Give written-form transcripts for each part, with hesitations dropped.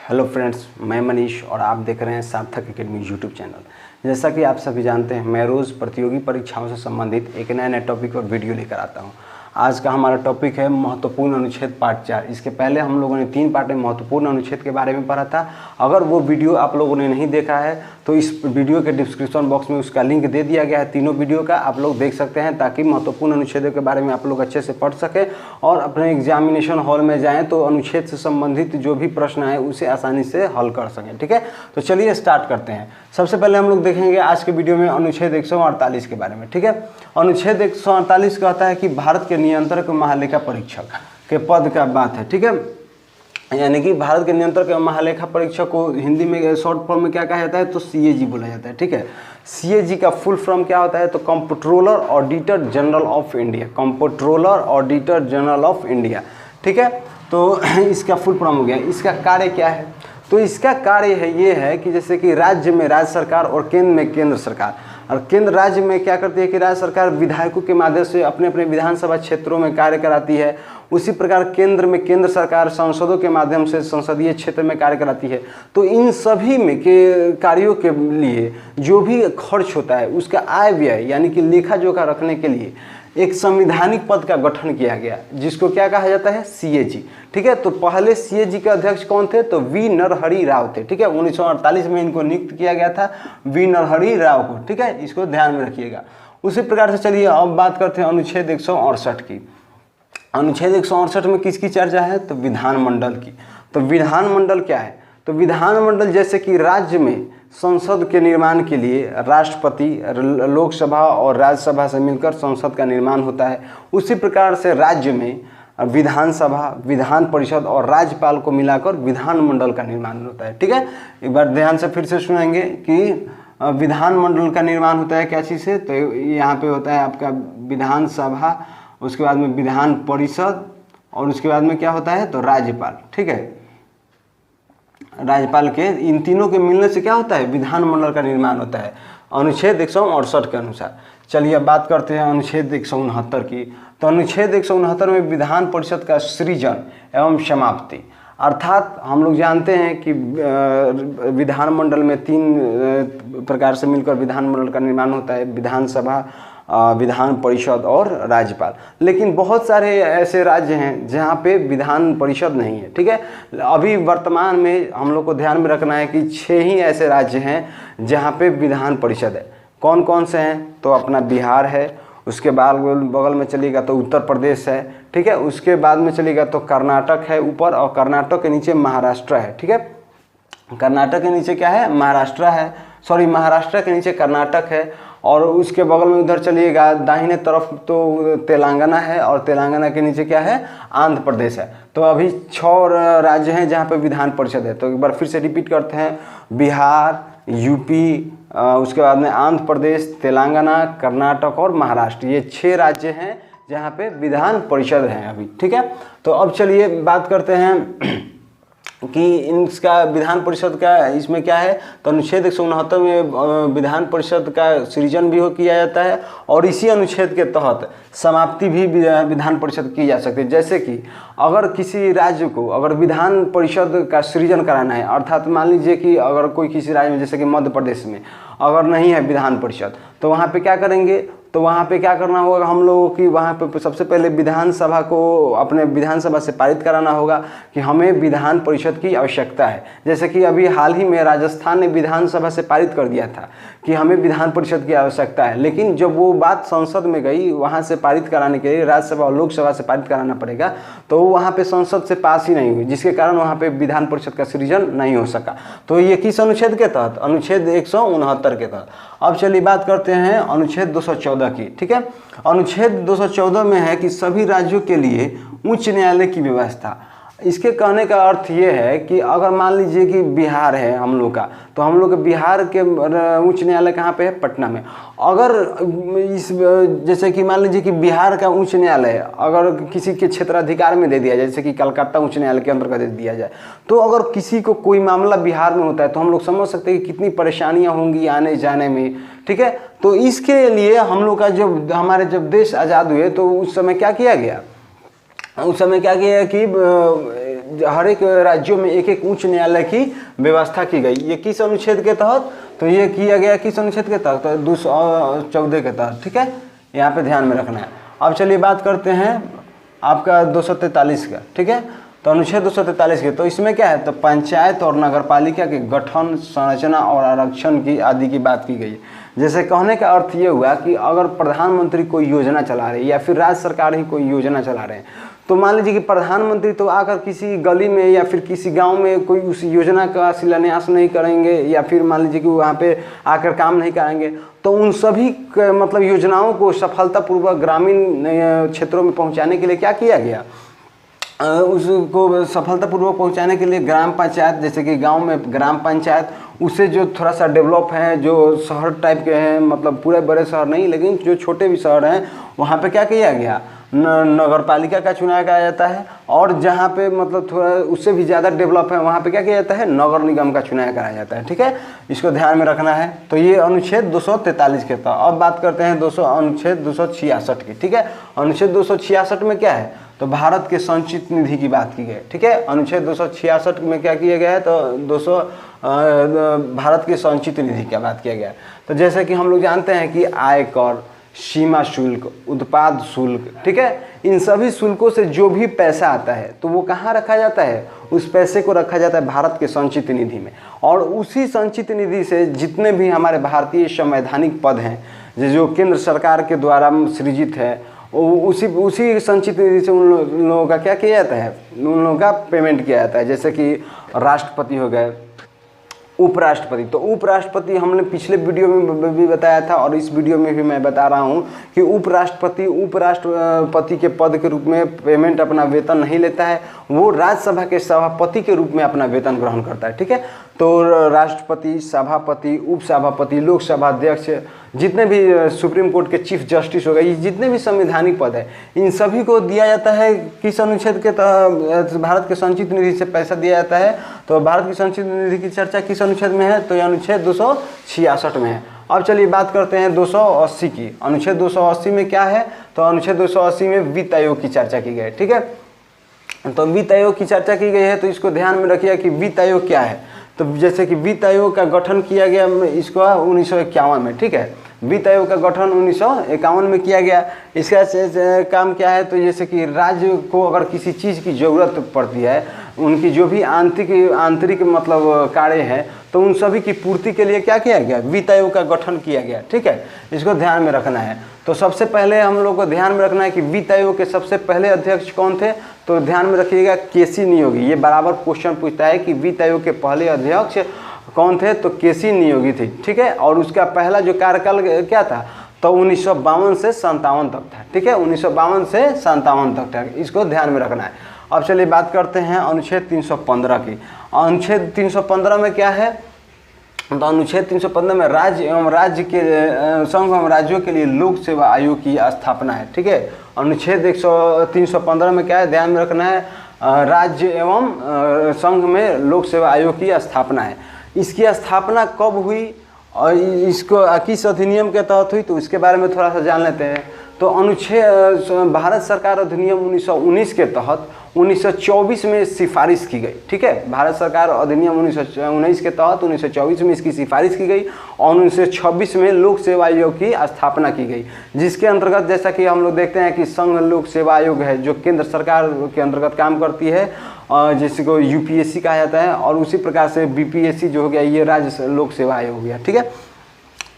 Hello friends, मैं मनीष और आप देख रहे हैं सार्थक एकेडमी यूट्यूब चैनल। जैसा कि आप सभी जानते हैं, मैं रोज़ प्रतियोगी परीक्षाओं से संबंधित एक नया टॉपिक और वीडियो लेकर आता हूं। आज का हमारा टॉपिक है महत्वपूर्ण अनुच्छेद पार्ट 4। इसके पहले हम लोगों ने 3 पार्ट में महत्वपूर्ण अनुच्छेद के बारे में पढ़ा था। अगर वो वीडियो आप लोगों ने नहीं देखा है तो इस वीडियो के डिस्क्रिप्शन बॉक्स में उसका लिंक दे दिया गया है। तीनों वीडियो का आप लोग देख सकते हैं ताकि महत्वपूर्ण अनुच्छेदों के बारे में आप लोग अच्छे से पढ़ सकें और अपने एग्जामिनेशन हॉल में जाएँ तो अनुच्छेद से संबंधित जो भी प्रश्न आए उसे आसानी से हल कर सकें। ठीक है, तो चलिए स्टार्ट करते हैं। सबसे पहले हम लोग देखेंगे आज के वीडियो में अनुच्छेद 148 के बारे में। ठीक है, अनुच्छेद 148 कहता है कि भारत के नियंत्रक महालेखा परीक्षक के पद का बात है। ठीक है, यानी कि भारत के नियंत्रक महालेखा परीक्षक को हिंदी में शॉर्ट फॉर्म में क्या कहा जाता है तो सीएजी बोला जाता है। ठीक है, सीएजी का फुल फॉर्म क्या होता है तो controller auditor general of India, controller auditor general of India. ठीक है, तो इसका फुल फॉर्म हो गया। इसका कार्य क्या है तो इसका कार्य है ये है कि जैसे कि राज्य में राज्य सरकार और केंद्र में केंद्र सरकार, और केंद्र राज्य में क्या करती है कि राज्य सरकार विधायकों के माध्यम से अपने अपने विधानसभा क्षेत्रों में कार्य कराती है। उसी प्रकार केंद्र में केंद्र सरकार सांसदों के माध्यम से संसदीय क्षेत्र में कार्य कराती है। तो इन सभी में के कार्यों के लिए जो भी खर्च होता है उसका आय व्यय यानी कि लेखा जोखा रखने के लिए एक संवैधानिक पद का गठन किया गया जिसको क्या कहा जाता है सीएजी। ठीक है, तो पहले सीएजी के अध्यक्ष कौन थे तो वी नरहरि राव थे। ठीक है, 1948 में इनको नियुक्त किया गया था वी नरहरि राव को। ठीक है, इसको ध्यान में रखिएगा। उसी प्रकार से चलिए अब बात करते हैं अनुच्छेद 168 की। अनुच्छेद 168 में किसकी चर्चा है तो विधानमंडल की। तो विधानमंडल क्या है तो विधानमंडल जैसे कि राज्य में संसद के निर्माण के लिए राष्ट्रपति, लोकसभा और राज्यसभा से मिलकर संसद का निर्माण होता है। उसी प्रकार से राज्य में विधानसभा, विधान परिषद और राज्यपाल को मिलाकर विधानमंडल का निर्माण होता है। ठीक है, एक बार ध्यान से फिर से सुनेंगे कि विधानमंडल का निर्माण होता है क्या चीज़ से तो यहाँ पे होता है आपका विधानसभा, उसके बाद में विधान परिषद और उसके बाद में क्या होता है तो राज्यपाल। ठीक है, राज्यपाल के इन तीनों के मिलने से क्या होता है विधानमंडल का निर्माण होता है अनुच्छेद 168 के अनुसार। चलिए अब बात करते हैं अनुच्छेद 169 की। तो अनुच्छेद 169 में विधान परिषद का सृजन एवं समाप्ति, अर्थात हम लोग जानते हैं कि विधानमंडल में 3 प्रकार से मिलकर विधानमंडल का निर्माण होता है, विधानसभा, विधान परिषद और राज्यपाल। लेकिन बहुत सारे ऐसे राज्य हैं जहाँ पे विधान परिषद नहीं है। ठीक है, अभी वर्तमान में हम लोग को ध्यान में रखना है कि 6 ही ऐसे राज्य हैं जहाँ पे विधान परिषद है। कौन कौन से हैं तो अपना बिहार है, उसके बाद बगल में चलिएगा तो उत्तर प्रदेश है। ठीक है, उसके बाद में चलिएगा तो कर्नाटक है ऊपर, और कर्नाटक के नीचे महाराष्ट्र है। ठीक है, कर्नाटक के नीचे क्या है महाराष्ट्र है, सॉरी महाराष्ट्र के नीचे कर्नाटक है, और उसके बगल में उधर चलिएगा दाहिने तरफ तो तेलंगाना है, और तेलंगाना के नीचे क्या है आंध्र प्रदेश है। तो अभी 6 राज्य हैं जहाँ पे विधान परिषद है। तो एक बार फिर से रिपीट करते हैं, बिहार, यूपी, उसके बाद में आंध्र प्रदेश, तेलंगाना, कर्नाटक और महाराष्ट्र, ये 6 राज्य हैं जहाँ पे विधान परिषद हैं अभी। ठीक है, तो अब चलिए बात करते हैं कि इसका विधान परिषद का इसमें क्या है तो अनुच्छेद 169 में विधान परिषद का सृजन भी किया जाता है, और इसी अनुच्छेद के तहत समाप्ति भी विधान परिषद की जा सकती है। जैसे कि अगर किसी राज्य को अगर विधान परिषद का सृजन कराना है, अर्थात मान लीजिए कि अगर कोई किसी राज्य में जैसे कि मध्य प्रदेश में अगर नहीं है विधान परिषद तो वहाँ पे क्या करेंगे तो वहाँ पे क्या करना होगा हम लोगों की वहाँ पे सबसे पहले विधानसभा को अपने विधानसभा से पारित कराना होगा कि हमें विधान परिषद की आवश्यकता है। जैसे कि अभी हाल ही में राजस्थान ने विधानसभा से पारित कर दिया था कि हमें विधान परिषद की आवश्यकता है, लेकिन जब वो बात संसद में गई वहाँ से पारित कराने के लिए राज्यसभा और लोकसभा से पारित कराना पड़ेगा, तो वहाँ पे संसद से पास ही नहीं हुई, जिसके कारण वहाँ पे विधान परिषद का सृजन नहीं हो सका। तो ये किस अनुच्छेद के तहत अनुच्छेद 169 के तहत। अब चलिए बात करते हैं अनुच्छेद 214 की। ठीक है, अनुच्छेद 214 में है कि सभी राज्यों के लिए उच्च न्यायालय की व्यवस्था। इसके कहने का अर्थ ये है कि अगर मान लीजिए कि बिहार है हम लोग का, तो हम लोग बिहार के उच्च न्यायालय कहाँ पे है पटना में। अगर इस जैसे कि मान लीजिए कि बिहार का उच्च न्यायालय अगर किसी के क्षेत्राधिकार में दे दिया जाए, जैसे कि कलकत्ता उच्च न्यायालय के अंतर्गत दे दिया जाए, तो अगर किसी को कोई मामला बिहार में होता है तो हम लोग समझ सकते हैं कि कितनी परेशानियाँ होंगी आने जाने में। ठीक है, तो इसके लिए हम लोग का जब देश आज़ाद हुए तो उस समय क्या किया गया, उस समय क्या किया कि हर एक राज्यों में एक एक उच्च न्यायालय की व्यवस्था की गई। ये किस अनुच्छेद के तहत? तो ये किया गया किस अनुच्छेद के तहत? तो 214 के तहत। ठीक है, यहाँ पे ध्यान में रखना है। अब चलिए बात करते हैं आपका 243 का। ठीक है, तो अनुच्छेद 243 के, तो इसमें क्या है? तो पंचायत और नगरपालिका के गठन, संरचना और आरक्षण की आदि की बात की गई है। जैसे कहने का अर्थ ये हुआ कि अगर प्रधानमंत्री कोई योजना चला रहे हैं या फिर राज्य सरकार ही कोई योजना चला रहे हैं, तो मान लीजिए कि प्रधानमंत्री तो आकर किसी गली में या फिर किसी गांव में कोई उस योजना का शिलान्यास नहीं करेंगे या फिर मान लीजिए कि वहाँ पे आकर काम नहीं कराएंगे, तो उन सभी मतलब योजनाओं को सफलतापूर्वक ग्रामीण क्षेत्रों में पहुँचाने के लिए क्या किया गया? उसको सफलतापूर्वक पहुंचाने के लिए ग्राम पंचायत, जैसे कि गांव में ग्राम पंचायत, उससे जो थोड़ा सा डेवलप हैं, जो शहर टाइप के हैं, मतलब पूरे बड़े शहर नहीं लेकिन जो छोटे भी शहर हैं, वहाँ पे क्या किया गया? नगर पालिका का चुनाव किया जाता है। और जहाँ पे मतलब थोड़ा उससे भी ज़्यादा डेवलप है, वहाँ पे क्या किया जाता है? नगर निगम का चुनाव कराया जाता है। ठीक है, इसको ध्यान में रखना है। तो ये अनुच्छेद 243 के था। अब बात करते हैं अनुच्छेद 266 की। ठीक है, अनुच्छेद 266 में क्या है? तो भारत के संचित निधि की बात की गई। ठीक है, अनुच्छेद 266 में क्या किया गया है? तो भारत के संचित निधि की बात किया गया है। तो जैसे कि हम लोग जानते हैं कि आयकर, सीमा शुल्क, उत्पाद शुल्क, ठीक है, इन सभी शुल्कों से जो भी पैसा आता है तो वो कहाँ रखा जाता है? उस पैसे को रखा जाता है भारत के संचित निधि में। और उसी संचित निधि से जितने भी हमारे भारतीय संवैधानिक पद हैं जो केंद्र सरकार के द्वारा सृजित है, उसी संचित निधि से उन लोगों का क्या किया जाता है? उन लोगों का पेमेंट किया जाता है। जैसे कि राष्ट्रपति हो गए, उपराष्ट्रपति। तो उपराष्ट्रपति हमने पिछले वीडियो में भी बताया था और इस वीडियो में भी मैं बता रहा हूं कि उपराष्ट्रपति के पद के रूप में पेमेंट, अपना वेतन नहीं लेता है। वो राज्यसभा के सभापति के रूप में अपना वेतन ग्रहण करता है। ठीक है, तो राष्ट्रपति, सभापति, उपसभापति, लोकसभा अध्यक्ष, जितने भी सुप्रीम कोर्ट के चीफ जस्टिस हो गए, ये जितने भी संवैधानिक पद है, इन सभी को दिया जाता है किस अनुच्छेद के तहत? भारत के संचित निधि से पैसा दिया जाता है। तो भारत की संचित निधि की चर्चा किस अनुच्छेद में है? तो यह अनुच्छेद 266 में है। अब चलिए बात करते हैं 280 की। अनुच्छेद 280 में क्या है? तो अनुच्छेद 280 में वित्त आयोग की चर्चा की गई। ठीक है, तो वित्त आयोग की चर्चा की गई है, तो इसको ध्यान में रखिए कि वित्त आयोग क्या है। तो जैसे कि वित्त आयोग का गठन किया गया इसको 1951 में। ठीक है, वित्त आयोग का गठन 1951 में किया गया। इसका काम क्या है? तो जैसे कि राज्य को अगर किसी चीज़ की ज़रूरत पड़ती है, उनकी जो भी आंतरिक मतलब कार्य हैं, तो उन सभी की पूर्ति के लिए क्या किया गया? वित्त आयोग का गठन किया गया। ठीक है, इसको ध्यान में रखना है। तो सबसे पहले हम लोग को ध्यान में रखना है कि वित्त आयोग के सबसे पहले अध्यक्ष कौन थे? तो ध्यान में रखिएगा केसी नियोगी। ये बराबर क्वेश्चन पूछता है कि वित्त आयोग के पहले अध्यक्ष कौन थे? तो केसी नियोगी थी। ठीक है, और उसका पहला जो कार्यकाल क्या था? तो 1952 से 57 तक था। ठीक है, 1952 से 57 तक था। इसको ध्यान में रखना है। अब चलिए बात करते हैं अनुच्छेद 315 की। अनुच्छेद 315 में क्या है? तो अनुच्छेद 315 में राज्य एवं संघ एवं राज्यों के लिए लोक सेवा आयोग की स्थापना है। ठीक है, अनुच्छेद 315 में क्या है? ध्यान में रखना है, राज्य एवं संघ में लोक सेवा आयोग की स्थापना है। इसकी स्थापना कब हुई और इसको किस अधिनियम के तहत हुई, तो इसके बारे में थोड़ा सा जान लेते हैं। तो अनुच्छेद भारत सरकार अधिनियम 1919 के तहत 1924 में सिफारिश की गई। ठीक है, भारत सरकार अधिनियम 1919 के तहत 1924 में इसकी सिफारिश की गई और 1926 में लोक सेवा आयोग की स्थापना की गई, जिसके अंतर्गत जैसा कि हम लोग देखते हैं कि संघ लोक सेवा आयोग है जो केंद्र सरकार के अंतर्गत काम करती है, जिसको यूपीएससी कहा जाता है, और उसी प्रकार से बीपीएससी जो हो गया ये राज्य लोक सेवा आयोग हो गया। ठीक है,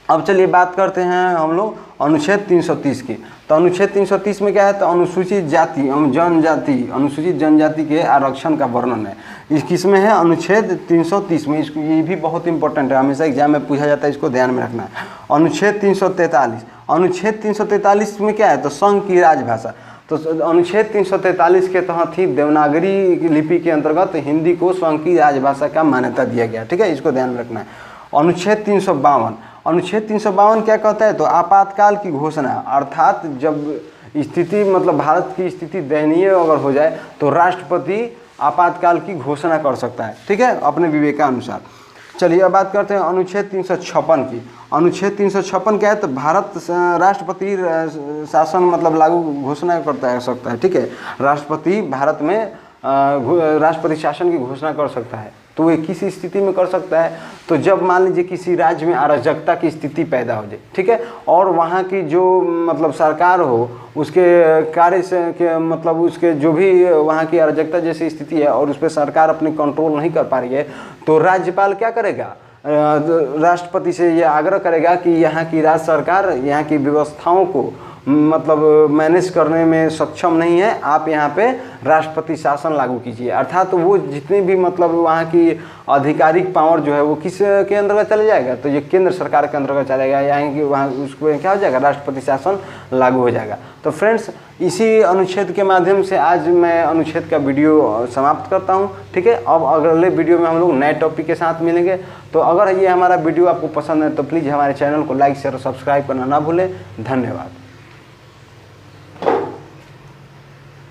अब चलिए बात करते हैं हम लोग अनुच्छेद 330 की। तो अनुच्छेद 330 में क्या है? तो अनुसूचित जाति एवं जनजाति, अनुसूचित जनजाति के आरक्षण का वर्णन है। इस किसमें है? अनुच्छेद 330 में। इसको ये भी बहुत इंपॉर्टेंट है, हमेशा एग्जाम में पूछा जाता है, इसको ध्यान में रखना है। अनुच्छेद 343, अनुच्छेद 343 में क्या है? तो संघ की राजभाषा। तो अनुच्छेद 343 के तहत ही देवनागरी लिपि के अंतर्गत हिंदी को संघ की राजभाषा का मान्यता दिया गया। ठीक है, इसको ध्यान में रखना है। अनुच्छेद 352, अनुच्छेद 352 क्या कहता है? तो आपातकाल की घोषणा, अर्थात जब स्थिति मतलब भारत की स्थिति दयनीय अगर हो जाए तो राष्ट्रपति आपातकाल की घोषणा कर सकता है। ठीक है, अपने विवेकानुसार। चलिए अब बात करते हैं अनुच्छेद 356 की। अनुच्छेद 356 क्या है? तो भारत राष्ट्रपति शासन मतलब लागू घोषणा करता है सकता है। ठीक है, राष्ट्रपति भारत में राष्ट्रपति शासन की घोषणा कर सकता है। तो वो किस स्थिति में कर सकता है, तो जब मान लीजिए किसी राज्य में अराजकता की स्थिति पैदा हो जाए, ठीक है, और वहाँ की जो मतलब सरकार हो उसके कार्य से के मतलब उसके जो भी वहाँ की अराजकता जैसी स्थिति है और उस पर सरकार अपनी कंट्रोल नहीं कर पा रही है, तो राज्यपाल क्या करेगा, राष्ट्रपति से ये आग्रह करेगा कि यहाँ की राज्य सरकार यहाँ की व्यवस्थाओं को मतलब मैनेज करने में सक्षम नहीं है, आप यहाँ पे राष्ट्रपति शासन लागू कीजिए। अर्थात तो वो जितनी भी मतलब वहाँ की आधिकारिक पावर जो है वो किस के अंतर्गत चले जाएगा, तो ये केंद्र सरकार के अंतर्गत चलेगा, यानी कि वहाँ उसको क्या हो जाएगा, राष्ट्रपति शासन लागू हो जाएगा। तो फ्रेंड्स, इसी अनुच्छेद के माध्यम से आज मैं अनुच्छेद का वीडियो समाप्त करता हूँ, ठीक है। अब अगले वीडियो में हम लोग नए टॉपिक के साथ मिलेंगे। तो अगर ये हमारा वीडियो आपको पसंद है तो प्लीज़ हमारे चैनल को लाइक शेयर और सब्सक्राइब करना ना भूलें। धन्यवाद।